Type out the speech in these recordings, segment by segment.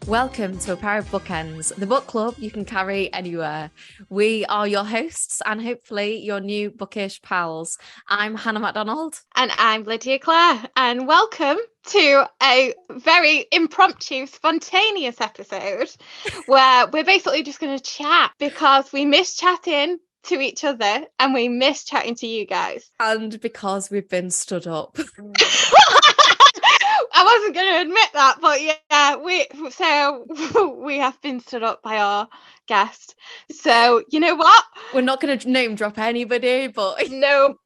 Welcome to a pair of bookends, the book club you can carry anywhere. We are your hosts and hopefully your new bookish pals. I'm Hannah MacDonald. And I'm Lydia Clare. And welcome to a very impromptu, spontaneous episode where we're basically just going to chat because we miss chatting to each other and we miss chatting to you guys. And because we've been stood up. I wasn't going to admit that, but yeah, we have been stood up by our guest. So you know what? We're not going to name drop anybody, but no,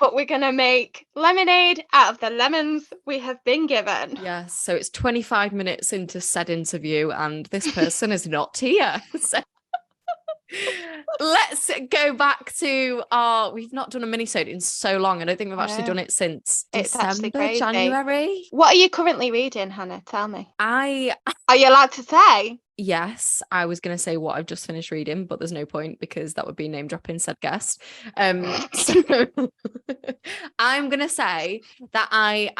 but we're going to make lemonade out of the lemons we have been given. Yes, so it's 25 minutes into said interview and this person is not here. So let's go back to we've not done a minisode in so long. I don't think we've actually done it since December, January. What are you currently reading, Hannah? Tell me. Are you allowed to say? Yes, I was going to say what I've just finished reading, but there's no point because that would be name dropping said guest. So I'm going to say that I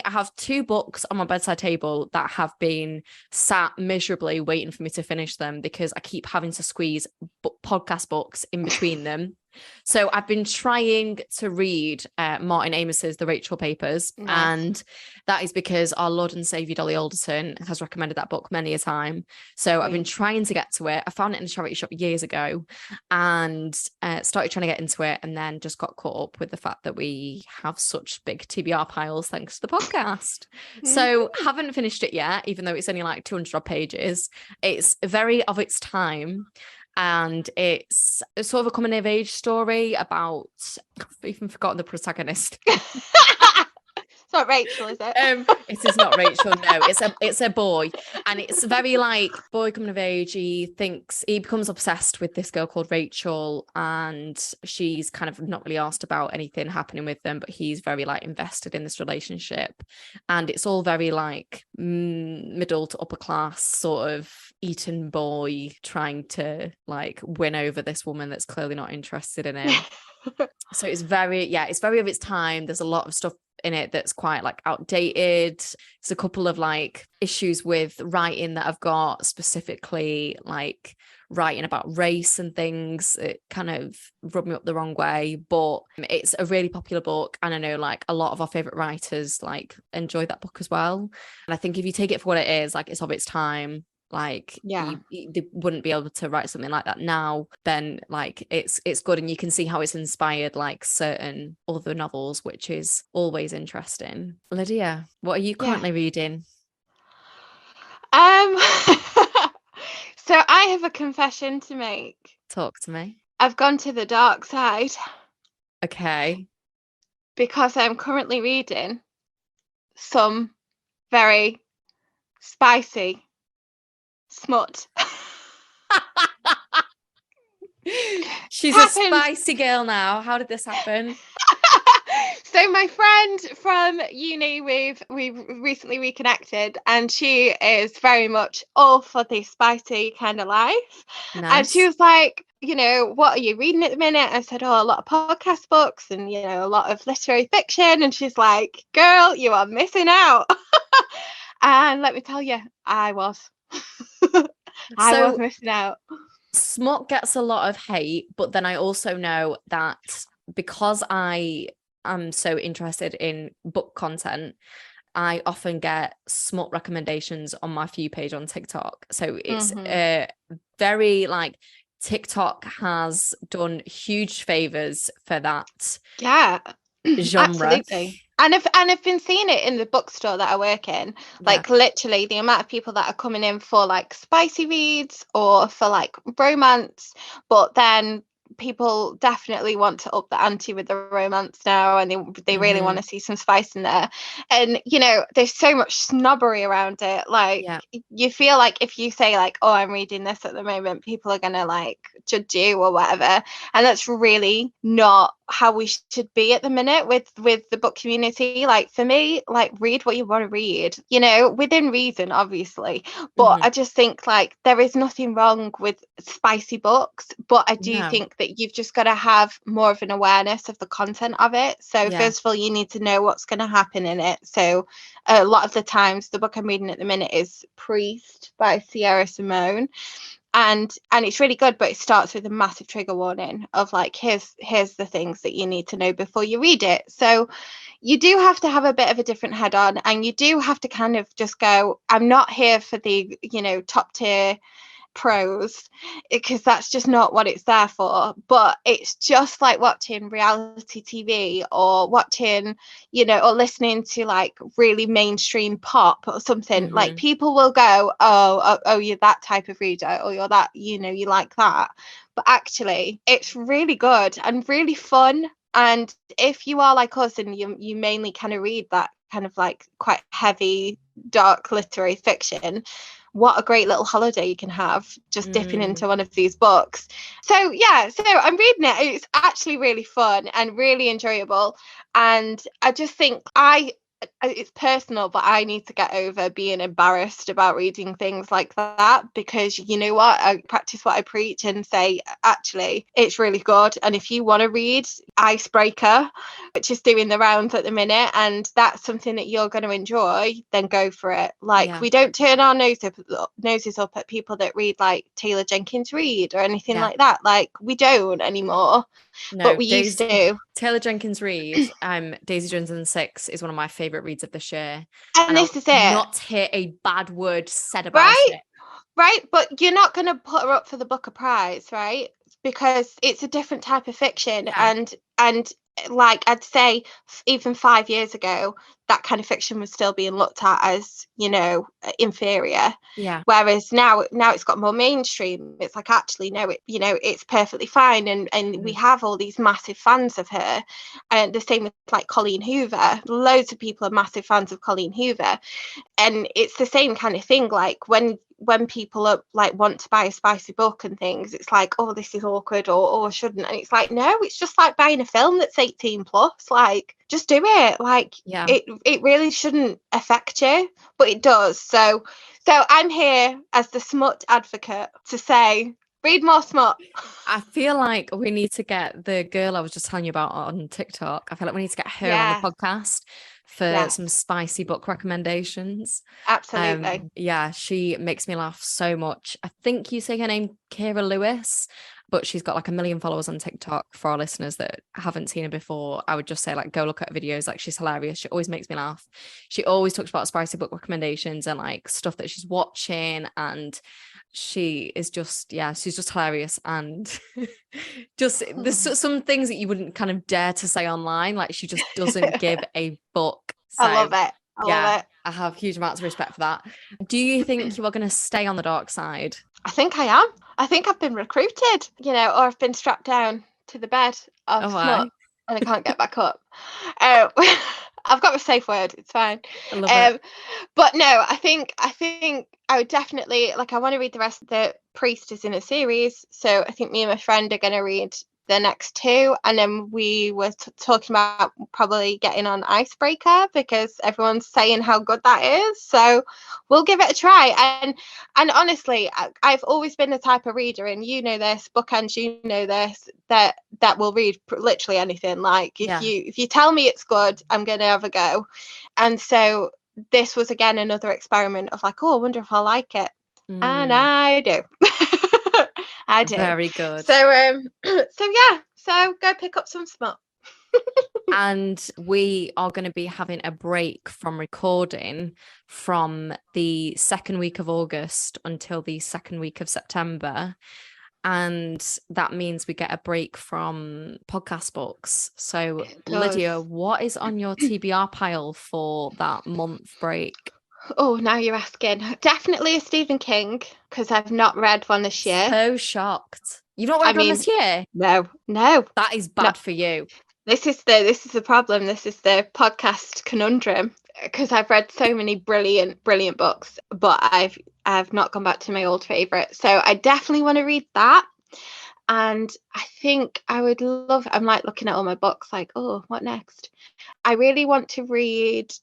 have 2 books on my bedside table that have been sat miserably waiting for me to finish them because I keep having to squeeze podcast books in between them. So I've been trying to read Martin Amos's The Rachel Papers, and that is because our Lord and Saviour Dolly Alderton has recommended that book many a time. So I've been trying to get to it. I found it in a charity shop years ago and started trying to get into it and then just got caught up with the fact that we have such big TBR piles thanks to the podcast. So haven't finished it yet, even though it's only like 200 odd pages. It's very of its time. And it's sort of a coming of age story about, I've even forgotten the protagonist. It's not Rachel, is it? It is not Rachel, no. It's a boy. And it's very like boy coming of age. He becomes obsessed with this girl called Rachel and she's kind of not really asked about anything happening with them, but he's very like invested in this relationship. And it's all very like middle to upper class sort of Eton boy trying to like win over this woman that's clearly not interested in him. So it's very of its time. There's a lot of stuff in it that's quite like outdated. There's a couple of like issues with writing that I've got, specifically like writing about race and things. It kind of rubbed me up the wrong way, but it's a really popular book and I know like a lot of our favorite writers like enjoy that book as well. And I think if you take it for what it is, like it's of its time, like they wouldn't be able to write something like that now, then like it's good and you can see how it's inspired like certain other novels, which is always interesting. Lydia, what are you currently reading? So I have a confession to make. Talk to me. I've gone to the dark side. Okay. Because I'm currently reading some very spicy smut. She's a spicy girl now. How did this happen? So my friend from uni, we've recently reconnected and she is very much all for the spicy kind of life. Nice. And she was like, you know, what are you reading at the minute? I said, a lot of podcast books and, you know, a lot of literary fiction. And she's like, girl, you are missing out. And let me tell you, I was. I was missing out. Smut gets a lot of hate, but then I also know that because I am so interested in book content, I often get smut recommendations on my For You page on TikTok. So it's very like TikTok has done huge favors for that. Yeah. Genre. Absolutely. And I've been seeing it in the bookstore that I work in, like literally the amount of people that are coming in for like spicy reads or for like romance, but then people definitely want to up the ante with the romance now, and they really want to see some spice in there. And you know, there's so much snobbery around it. Like you feel like if you say like, oh, I'm reading this at the moment, people are gonna like judge you or whatever, and that's really not how we should be at the minute with the book community. Like for me, like read what you want to read, you know, within reason, obviously. But I just think like there is nothing wrong with spicy books, but I do think that you've just got to have more of an awareness of the content of it. So first of all, you need to know what's going to happen in it. So a lot of the times the book I'm reading at the minute is Priest by Sierra Simone. And it's really good, but it starts with a massive trigger warning of like, here's the things that you need to know before you read it. So you do have to have a bit of a different head on, and you do have to kind of just go, I'm not here for the, you know, top tier prose, because that's just not what it's there for. But it's just like watching reality TV or watching, you know, or listening to like really mainstream pop or something. Like people will go, oh, you're that type of reader, or you're that, you know, you like that. But actually it's really good and really fun. And if you are like us and you mainly kind of read that kind of like quite heavy, dark literary fiction, what a great little holiday you can have just dipping into one of these books. So yeah, so I'm reading it. It's actually really fun and really enjoyable. And I just think it's personal, but I need to get over being embarrassed about reading things like that, because you know what, I practice what I preach and say actually it's really good. And if you want to read Icebreaker, which is doing the rounds at the minute, and that's something that you're going to enjoy, then go for it. Like we don't turn our noses up at people that read like Taylor Jenkins Reid or anything like that. Like we don't anymore. No, but we used to. Taylor Jenkins Reid, Daisy Jones and the Six is one of my favourite reads of this year. And this is it. Not hear a bad word said about it. Right, but you're not going to put her up for the Booker Prize, right? Because it's a different type of fiction. And like I'd say even 5 years ago, that kind of fiction was still being looked at as, you know, inferior. Yeah. Whereas now it's got more mainstream. It's like, actually, no, you know, it's perfectly fine. And we have all these massive fans of her. And the same with like Colleen Hoover. Loads of people are massive fans of Colleen Hoover. And it's the same kind of thing. Like when people are like want to buy a spicy book and things, it's like, oh, this is awkward, or I shouldn't. And it's like, no, it's just like buying a film that's 18 plus. Like, just do it. Like, it really shouldn't affect you, but it does. So I'm here as the smut advocate to say, read more smut. I feel like we need to get the girl I was just telling you about on TikTok. I feel like we need to get her on the podcast for some spicy book recommendations. Absolutely. She makes me laugh so much. I think you say her name, Kira Lewis, but she's got like 1 million followers on TikTok. For our listeners that haven't seen her before, I would just say like go look at her videos. Like she's hilarious. She always makes me laugh. She always talks about spicy book recommendations and like stuff that she's watching, and she is just she's just hilarious. And just there's some things that you wouldn't kind of dare to say online. Like she just doesn't give a book. So, I love it. I love it. I have huge amounts of respect for that. Do you think you are going to stay on the dark side? I think I am. I think I've been recruited, you know, or I've been strapped down to the bed of smut and I can't get back up. I've got a safe word. It's fine. I love it. But no, I think I would definitely, like, I want to read the rest of the Priest is in a series. So I think me and my friend are going to read the next 2, and then we were talking about probably getting on Icebreaker because everyone's saying how good that is, so we'll give it a try. And honestly, I've always been the type of reader, and you know this, Bookends, you know this, that will read literally anything. Like if you tell me it's good, I'm gonna have a go. And so this was again another experiment of like, oh, I wonder if I like it. And I do. I do. Very good. So so go pick up some smut. And we are going to be having a break from recording from the second week of August until the second week of September. And that means we get a break from podcast books. So Lydia, what is on your TBR pile for that month break? Oh, now you're asking. Definitely a Stephen King, because I've not read one this year. So shocked. You've not read one this year? No. That is bad for you. This is the problem. This is the podcast conundrum, because I've read so many brilliant books, but I've not gone back to my old favourite. So I definitely want to read that. And I think I would love, I'm like looking at all my books like, oh, what next? I really want to read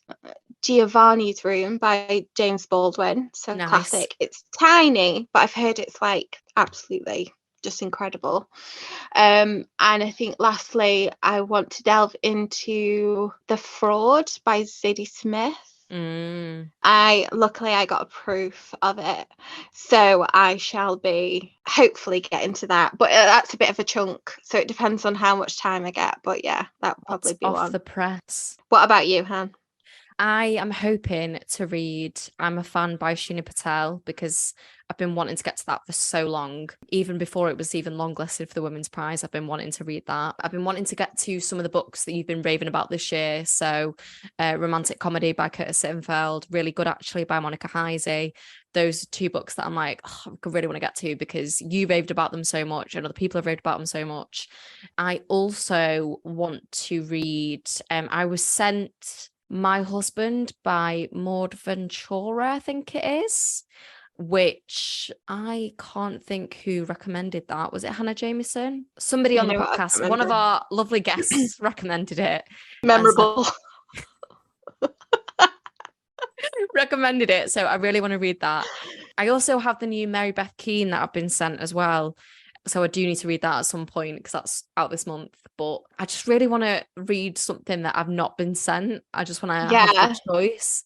Giovanni's Room by James Baldwin. So Nice. Classic. It's tiny, but I've heard it's like absolutely just incredible. And I think lastly, I want to delve into The Fraud by Zadie Smith. Luckily I got a proof of it, so I shall be hopefully getting to that, but that's a bit of a chunk, so it depends on how much time I get, but yeah, that would probably be off one. The press. What about you, Han? I am hoping to read I'm a Fan by Sheena Patel, because I've been wanting to get to that for so long. Even before it was even longlisted for the Women's Prize, I've been wanting to read that. I've been wanting to get to some of the books that you've been raving about this year. So Romantic Comedy by Curtis Sittenfeld, really good actually, by Monica Heisey. Those are two books that I'm like, I really want to get to because you raved about them so much and other people have raved about them so much. I also want to read, I was sent My Husband by Maud Ventura, I think it is, which I can't think who recommended that. Was it Hannah Jameson? Somebody on the podcast, one of our lovely guests recommended it. Memorable. Recommended it. So I really want to read that. I also have the new Mary Beth Keane that I've been sent as well. So I do need to read that at some point because that's out this month. But I just really want to read something that I've not been sent. I just want to have the choice.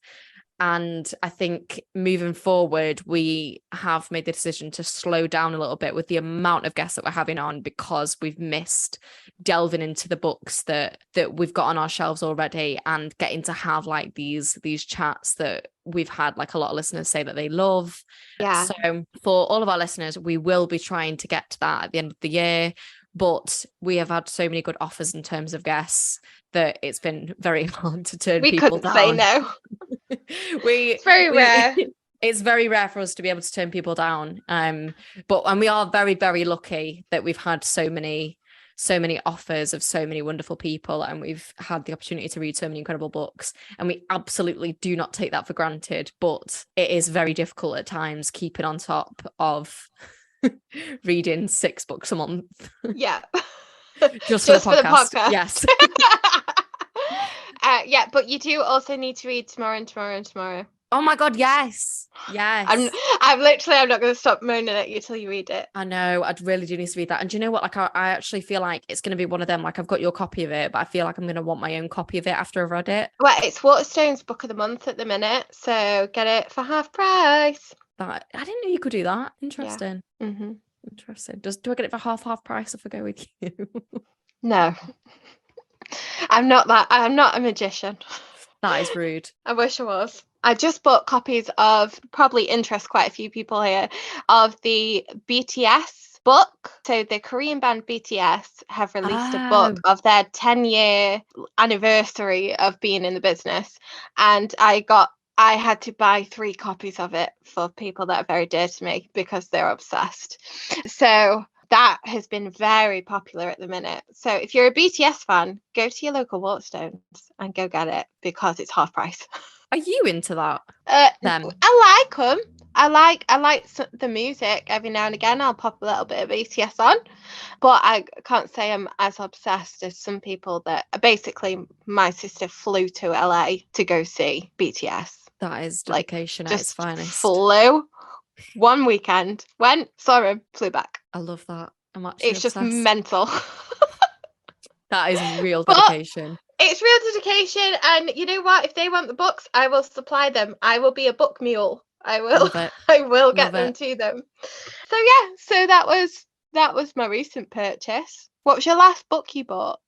And I think moving forward, we have made the decision to slow down a little bit with the amount of guests that we're having on, because we've missed delving into the books that we've got on our shelves already and getting to have like these chats that we've had like a lot of listeners say that they love. Yeah. So for all of our listeners, we will be trying to get to that at the end of the year. But we have had so many good offers in terms of guests that it's been very hard to turn people down. We couldn't say no. It's very rare. It's very rare for us to be able to turn people down. And we are very, very lucky that we've had so many offers of so many wonderful people, and we've had the opportunity to read so many incredible books, and we absolutely do not take that for granted. But it is very difficult at times keeping on top of reading 6 books a month. Yeah. just for the podcast. Yes. Yeah, but you do also need to read Tomorrow and Tomorrow and Tomorrow. Oh my god, yes. I'm not going to stop moaning at you till you read it. I know, I'd really do need to read that. And do you know what, like I actually feel like it's going to be one of them, like I've got your copy of it, but I feel like I'm going to want my own copy of it after I've read it. Well, it's Waterstone's book of the month at the minute, so get it for half price. I didn't know you could do that. Interesting. Yeah. Mm-hmm. Interesting. Do I get it for half price if I go with you? No. I'm not a magician. That is rude. I wish I was. I just bought copies of, probably interest quite a few people here, of the BTS book. So the Korean band BTS have released a book of their 10-year anniversary of being in the business. And I had to buy 3 copies of it for people that are very dear to me because they're obsessed. So that has been very popular at the minute. So if you're a BTS fan, go to your local Waterstones and go get it because it's half price. Are you into that? I like them. I like the music. Every now and again, I'll pop a little bit of BTS on, but I can't say I'm as obsessed as some people that basically my sister flew to LA to go see BTS. That is dedication at its finest. Flew. One weekend, went, saw him, flew back. I love that. I'm actually It's obsessed. just mental. That is real dedication. It's real dedication, and you know what? If they want the books, I will supply them. I will be a book mule. I will get them to them. So yeah, so that was my recent purchase. What was your last book you bought?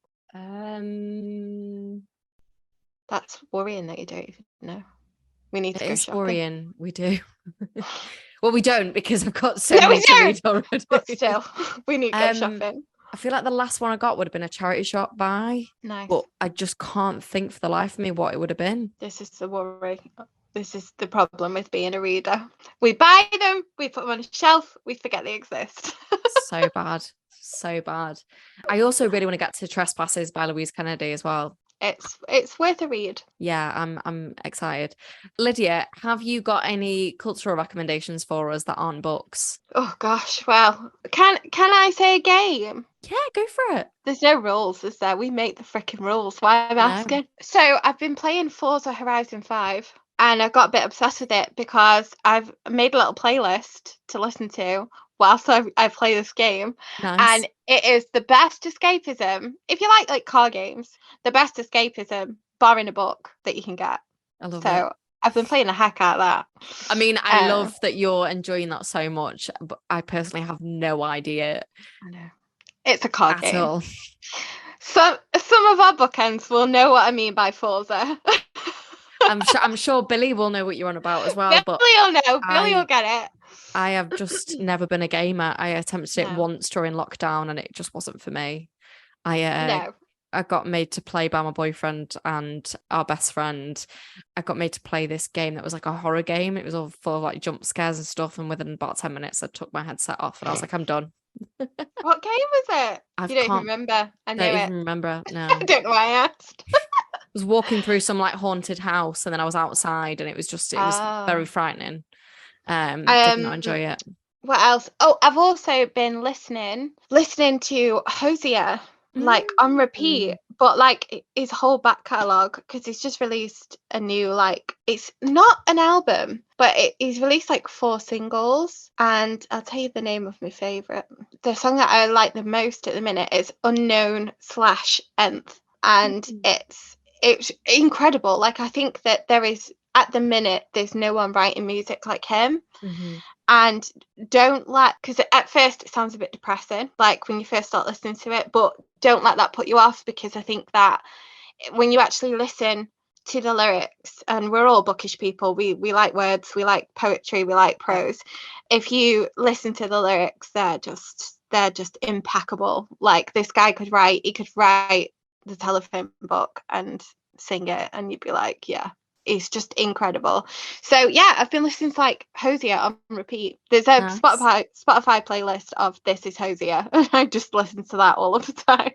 That's worrying that you don't even know. We need to go shopping. Worrying. We do. Well, we don't, because I've got so many to read already. But still, we need to go shopping. I feel like the last one I got would have been a charity shop buy. Nice. But I just can't think for the life of me what it would have been. This is the worry. This is the problem with being a reader. We buy them, we put them on a shelf, we forget they exist. So bad. I also really want to get to Trespasses by Louise Kennedy as well. It's worth a read. Yeah, I'm excited. Lydia, have you got any cultural recommendations for us that aren't books? Oh gosh, well, can I say a game? Yeah, go for it. There's no rules, is there? We make the freaking rules. Why am I asking? So I've been playing Forza Horizon 5 and I got a bit obsessed with it because I've made a little playlist to listen to whilst I play this game. Nice. And it is the best escapism. If you like car games, the best escapism, barring a book, that you can get. I love it. I've been playing the heck out of that. I mean, I love that you're enjoying that so much, but I personally have no idea. I know. It's a card game. At all. Some of our bookends will know what I mean by Forza. I'm sure Billy will know what you're on about as well. Billy but will know. Billy will get it. I have just never been a gamer. I attempted it once during lockdown and it just wasn't for me. I got made to play by my boyfriend and our best friend. I got made to play this game that was like a horror game. It was all full of like jump scares and stuff. And within about 10 minutes, I took my headset off and I was like, I'm done. What game was it? You don't even remember. I know it. Don't even remember. No. I don't know why I asked. I was walking through some like haunted house and then I was outside and it was very frightening. Did not enjoy it. What else? Oh, I've also been listening to Hozier like on repeat, but like his whole back catalogue, because he's just released a new, like, it's not an album, but he's released like 4 singles, and I'll tell you the name of my favourite. The song that I like the most at the minute is Unknown/Nth, and it's incredible. Like, I think that there is, at the minute, there's no one writing music like him. And because at first it sounds a bit depressing, like when you first start listening to it, but don't let that put you off, because I think that when you actually listen to the lyrics, and we're all bookish people, we like words, we like poetry, we like prose. If you listen to the lyrics, they're just impeccable. Like, this guy could write the telephone book and sing it, and you'd be like, yeah. It's just incredible. So yeah, I've been listening to like Hozier on repeat. There's a Spotify playlist of This Is Hozier, and I just listen to that all of the time.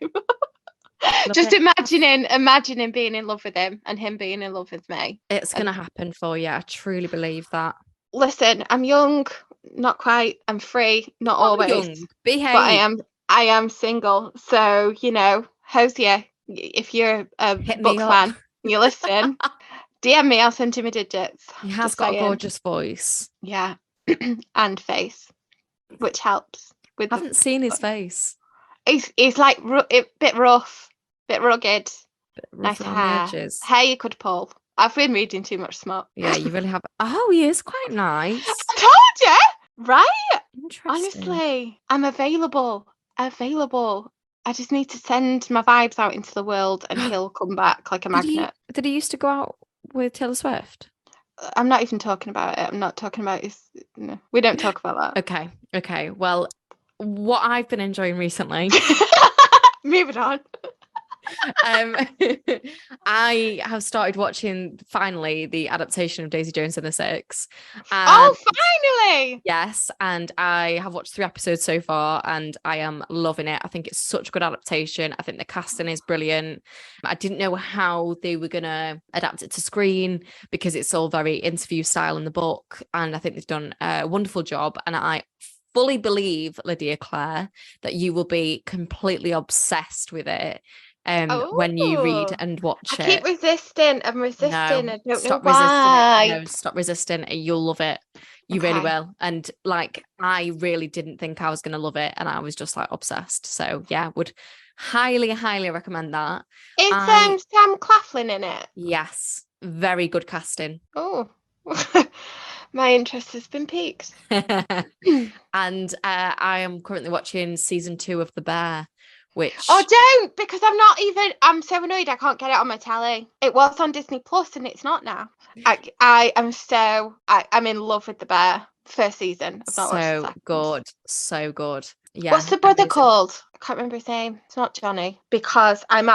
Just imagining being in love with him and him being in love with me. It's gonna happen for you. I truly believe that. Listen, I'm young, not quite. I'm free, not always. Young. Behave. But I am single. So, you know, Hozier, if you're a book fan, you listen. DM me, I'll send you my digits. He has got a gorgeous voice. Yeah. And face, which helps. I haven't seen his face. He's like a bit rough, bit rugged. Nice hair. Hair you could pull. I've been reading too much smut. Yeah, you really have. Oh, he is quite nice. I told you, right? Interesting. Honestly, I'm available. I just need to send my vibes out into the world and he'll come back like a magnet. Did he used to go out with Taylor Swift? I'm not even talking about it. I'm not talking about his. No, we don't talk about that. Okay. Well, what I've been enjoying recently. Moving on. I have started watching finally the adaptation of Daisy Jones and the Six. Oh, finally! Yes, and I have watched 3 episodes so far, and I am loving it. I think it's such a good adaptation. I think the casting is brilliant. I didn't know how they were gonna adapt it to screen because it's all very interview style in the book, and I think they've done a wonderful job. And I fully believe, Lydia Claire, that you will be completely obsessed with it. When you read and watch it. I keep resisting. I'm resisting. No, I don't stop know why. resisting it. No, stop resisting. You'll love it. You really will. And like, I really didn't think I was going to love it. And I was just like obsessed. So yeah, would highly, highly recommend that. Is Sam Claflin in it? Yes. Very good casting. Oh, my interest has been piqued. And I am currently watching season 2 of The Bear. Oh, don't, because I'm so annoyed I can't get it on my telly. It was on Disney Plus and it's not now. I'm in love with The Bear. First season. So good. Yeah. What's the brother called? I can't remember his name. It's not Johnny, because I'm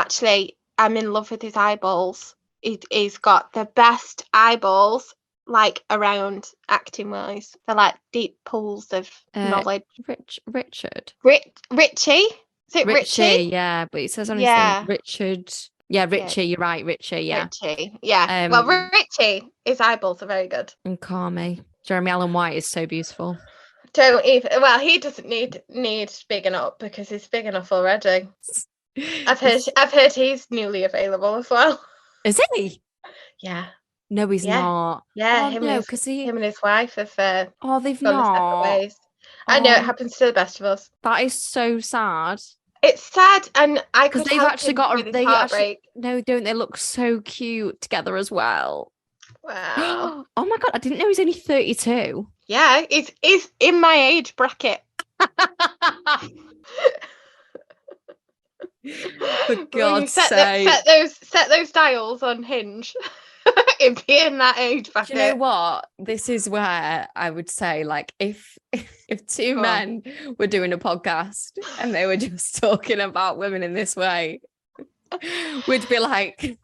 in love with his eyeballs. He's got the best eyeballs, like, around acting wise. They're like deep pools of knowledge. Richard. Richie? Is it Richie? Yeah, but it says on his thing, Richard Yeah, Richie, you're right, Richie, yeah. Richie, yeah. Well, Richie, his eyeballs are very good. And Carmy. Jeremy Allen White is so beautiful. Don't even, well, he doesn't need bigging up because he's big enough already. I've heard he's newly available as well. Is he? Yeah. No, he's not. Yeah, oh, him and his wife have they've gone not. separate ways. I know it happens to the best of us. That is so sad. It's sad, and I could they've actually got don't they look so cute together as well? Wow. Oh my god, I didn't know he's only 32. Yeah, he's in my age bracket. For God's sake. Set those dials on Hinge. It'd be in that age bracket. Do you know what? This is where I would say, like, if two men were doing a podcast and they were just talking about women in this way, we'd be like,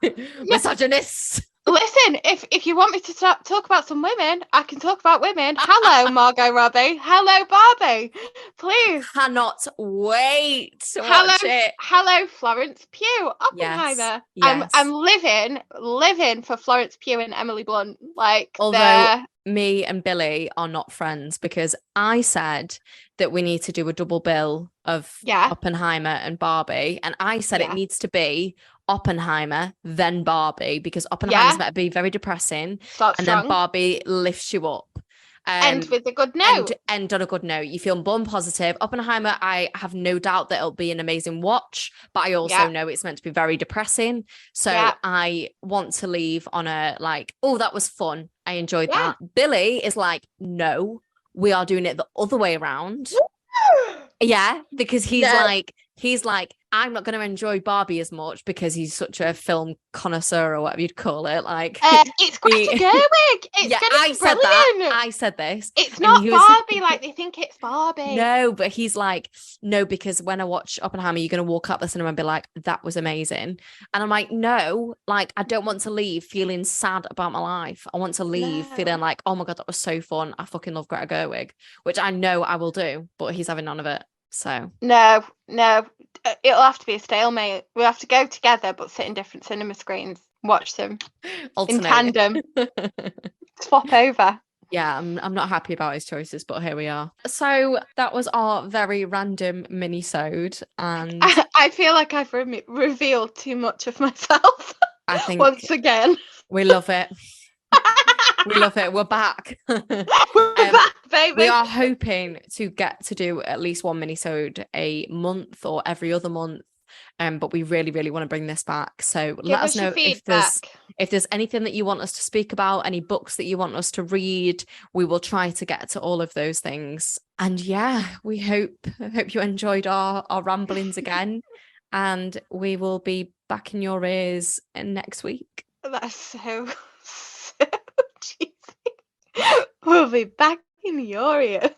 misogynists. Listen, if you want me to talk about some women, I can talk about women. Hello, Margot Robbie. Hello, Barbie. Please. Cannot wait to watch it. Hello, Florence Pugh. Oppenheimer. Yes. I'm living for Florence Pugh and Emily Blunt. Like, although me and Billy are not friends, because I said that we need to do a double bill of Oppenheimer and Barbie, and I said it needs to be Oppenheimer then Barbie, because Oppenheimer's meant to be very depressing, then Barbie lifts you up. End with a good note. End on a good note. You feel born positive. Oppenheimer, I have no doubt that it'll be an amazing watch, but I also know it's meant to be very depressing. So I want to leave on a like, oh, that was fun. I enjoyed that. Billy is like, no, we are doing it the other way around. Yeah, because he's like, I'm not going to enjoy Barbie as much because he's such a film connoisseur or whatever you'd call it. Like, it's Greta Gerwig. It's I said brilliant. That. I said this. It's not Barbie like they think it's Barbie. No, but he's like, no, because when I watch Oppenheimer, you're going to walk out the cinema and be like, that was amazing. And I'm like, no, like, I don't want to leave feeling sad about my life. I want to leave feeling like, oh my God, that was so fun. I fucking love Greta Gerwig, which I know I will do, but he's having none of it. So no, it'll have to be a stalemate. We'll have to go together but sit in different cinema screens, watch them in tandem. Swap over. Yeah, I'm not happy about his choices, but here we are. So that was our very random mini-sode, and I feel like I've revealed too much of myself. I think once again. We love it. We love it. We're back. We're back, baby. We are hoping to get to do at least one mini-sode a month or every other month. But we really, really want to bring this back. So let us know if there's anything that you want us to speak about, any books that you want us to read. We will try to get to all of those things. And yeah, we hope you enjoyed our ramblings again. And we will be back in your ears next week. That's so cheesy. We'll be back in your ears.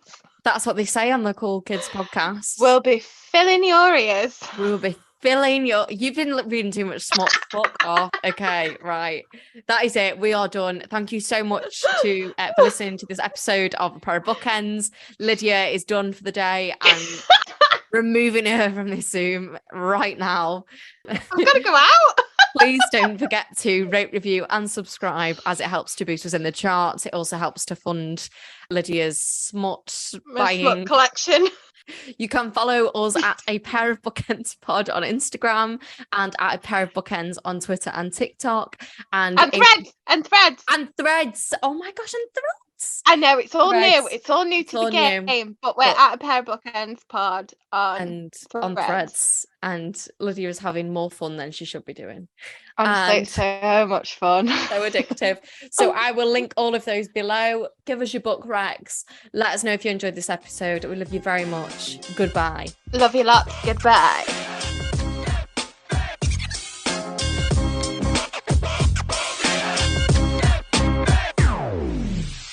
That's what they say on the Cool Kids podcast. We'll be filling your ears. We'll be filling your... You've been reading too much smut. Fuck off. Okay, right. That is it. We are done. Thank you so much for listening to this episode of A Pair of Bookends. Lydia is done for the day and removing her from this Zoom right now. I've got to go out. Please don't forget to rate, review and subscribe, as it helps to boost us in the charts. It also helps to fund Lydia's smut buying collection. You can follow us at A Pair of Bookends Pod on Instagram and at A Pair of Bookends on Twitter and TikTok. And threads. Oh my gosh, and threads. I know, it's all new. It's all new to the game, but we're at A Pair of Bookends Pod on threads. And Lydia is having more fun than she should be doing. Honestly, it's so much fun. So addictive. So I will link all of those below. Give us your book recs. Let us know if you enjoyed this episode. We love you very much. Goodbye. Love you lots. Goodbye.